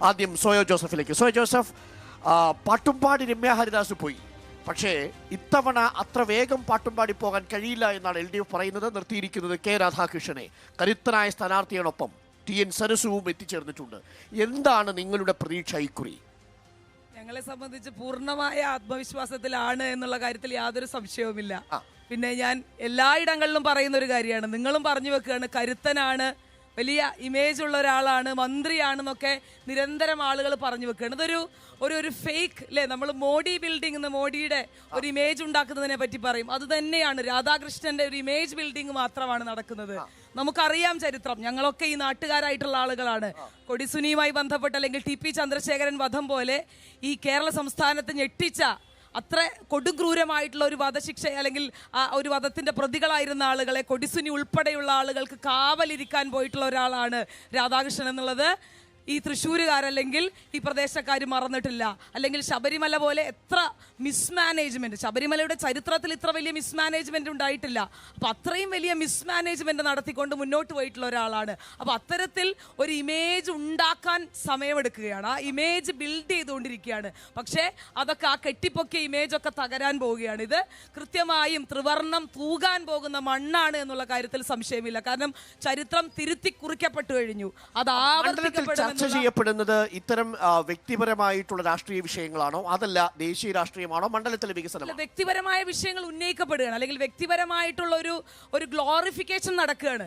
ആദ്യം സോയോ ജോസഫിലേക്ക്. സോയോ ജോസഫ്, പാട്ടുംപാടി രമ്യ ഹരിദാസ് പോയി, പക്ഷേ ഇത്തവണ അത്ര വേഗം പാട്ടുംപാടി പോകാൻ കഴിയില്ല എന്നാണ് LDF പറയുന്നത്. നിർത്തിയിരിക്കുന്നത് കെ രാധാകൃഷ്ണനെ. കരുത്തനായ സ്ഥാനാർത്ഥിയോടൊപ്പം TN സരസുവും എത്തിച്ചേർന്നിട്ടുണ്ട്. എന്താണ് നിങ്ങളുടെ പ്രതീക്ഷ ഇക്കുറി? ഞങ്ങളെ സംബന്ധിച്ച് പൂർണ്ണമായ ആത്മവിശ്വാസത്തിലാണ് എന്നുള്ള കാര്യത്തിൽ യാതൊരു സംശയവുമില്ല. പിന്നെ ഞാൻ എല്ലായിടങ്ങളിലും പറയുന്ന ഒരു കാര്യമാണ്, നിങ്ങളും പറഞ്ഞു വെക്കുകയാണ്, കരുത്തനാണ്, വലിയ ഇമേജ് ഉള്ള ഒരാളാണ്, മന്ത്രിയാണെന്നൊക്കെ നിരന്തരം ആളുകൾ പറഞ്ഞു വെക്കുകയാണ്. ഇതൊരു ഒരു ഫേക്ക് അല്ലേ? നമ്മൾ മോഡി ബിൽഡിംഗ് എന്ന് മോഡിയുടെ ഒരു ഇമേജ് ഉണ്ടാക്കുന്നതിനെ പറ്റി പറയും. അത് തന്നെയാണ് രാധാകൃഷ്ണന്റെ ഒരു ഇമേജ് ബിൽഡിംഗ് മാത്രമാണ് നടക്കുന്നത്. നമുക്കറിയാം ചരിത്രം, ഞങ്ങളൊക്കെ ഈ നാട്ടുകാരായിട്ടുള്ള ആളുകളാണ്. കൊടിസുനിയുമായി ബന്ധപ്പെട്ട് അല്ലെങ്കിൽ TP ചന്ദ്രശേഖരൻ വധം പോലെ ഈ കേരള സംസ്ഥാനത്ത് ഞെട്ടിച്ച അത്ര കൊടുക്രൂരമായിട്ടുള്ള ഒരു വധശിക്ഷ അല്ലെങ്കിൽ ഒരു വധത്തിന്റെ പ്രതികളായിരുന്ന ആളുകളെ കൊടിസുനി ഉൾപ്പെടെയുള്ള ആളുകൾക്ക് കാവലിരിക്കാൻ പോയിട്ടുള്ള ഒരാളാണ് രാധാകൃഷ്ണൻ എന്നുള്ളത് ഈ തൃശ്ശൂരുകാരല്ലെങ്കിൽ ഈ പ്രദേശക്കാർ മറന്നിട്ടില്ല. അല്ലെങ്കിൽ ശബരിമല പോലെ എത്ര മിസ്മാനേജ്മെന്റ്, ശബരിമലയുടെ ചരിത്രത്തിൽ ഇത്ര വലിയ മിസ്മാനേജ്മെന്റ് ഉണ്ടായിട്ടില്ല. അപ്പൊ അത്രയും വലിയ മിസ്മാനേജ്മെന്റ് നടത്തിക്കൊണ്ട് മുന്നോട്ട് പോയിട്ടുള്ള ഒരാളാണ്. അപ്പൊ അത്തരത്തിൽ ഒരു ഇമേജ് ഉണ്ടാക്കാൻ സമയമെടുക്കുകയാണ്, ആ ഇമേജ് ബിൽഡ് ചെയ്തുകൊണ്ടിരിക്കുകയാണ്. പക്ഷേ അതൊക്കെ ആ കെട്ടിപ്പൊക്കിയ ഇമേജ് ഒക്കെ തകരാൻ പോവുകയാണ്. ഇത് കൃത്യമായും ത്രിവർണം തൂകാൻ പോകുന്ന മണ്ണാണ് എന്നുള്ള കാര്യത്തിൽ സംശയമില്ല. കാരണം ചരിത്രം തിരുത്തി കുറിക്കപ്പെട്ടു കഴിഞ്ഞു. അത് ആവർത്തിക്കപ്പെടും. ചർച്ച ചെയ്യപ്പെടുന്നത് ഇത്തരം വ്യക്തിപരമായിട്ടുള്ള രാഷ്ട്രീയ വിഷയങ്ങളാണോ, അതല്ല ദേശീയ രാഷ്ട്രീയമാണോ, മണ്ഡലത്തിലെ വികസനം? വ്യക്തിപരമായ വിഷയങ്ങൾ ഉന്നയിക്കപ്പെടുകയാണ്, അല്ലെങ്കിൽ വ്യക്തിപരമായിട്ടുള്ള ഒരു ഗ്ലോറിഫിക്കേഷൻ നടക്കുകയാണ്.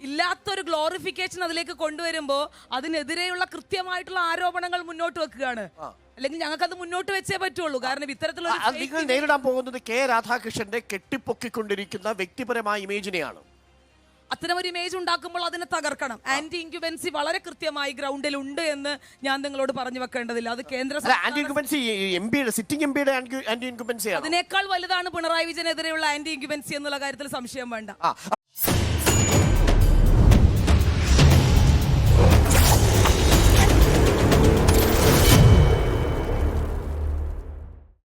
ഇല്ലാത്തൊരു ഗ്ലോറിഫിക്കേഷൻ അതിലേക്ക് കൊണ്ടുവരുമ്പോൾ അതിനെതിരെയുള്ള കൃത്യമായിട്ടുള്ള ആരോപണങ്ങൾ മുന്നോട്ട് വെക്കുകയാണ്. അല്ലെങ്കിൽ ഞങ്ങൾക്ക് അത് മുന്നോട്ട് വെച്ചേ പറ്റുള്ളൂ. കാരണം ഇത്തരത്തിലുള്ള നിങ്ങൾ നേരിടാൻ പോകുന്നത് കെ രാധാകൃഷ്ണന്റെ കെട്ടിപ്പൊക്കിക്കൊണ്ടിരിക്കുന്ന വ്യക്തിപരമായ ഇമേജിനെയാണ്. അത്തരമൊരു ഇമേജ് ഉണ്ടാക്കുമ്പോൾ അതിനെ തകർക്കണം. ആന്റി ഇൻക്യുബൻസി വളരെ കൃത്യമായി ഗ്രൗണ്ടിൽ ഉണ്ട് എന്ന് ഞാൻ നിങ്ങളോട് പറഞ്ഞു വെക്കേണ്ടതില്ല. അത് അതിനേക്കാൾ വലുതാണ് പിണറായി വിജയനെതിരെയുള്ള ആന്റി ഇൻക്യുബൻസി എന്നുള്ള കാര്യത്തിൽ സംശയം വേണ്ട.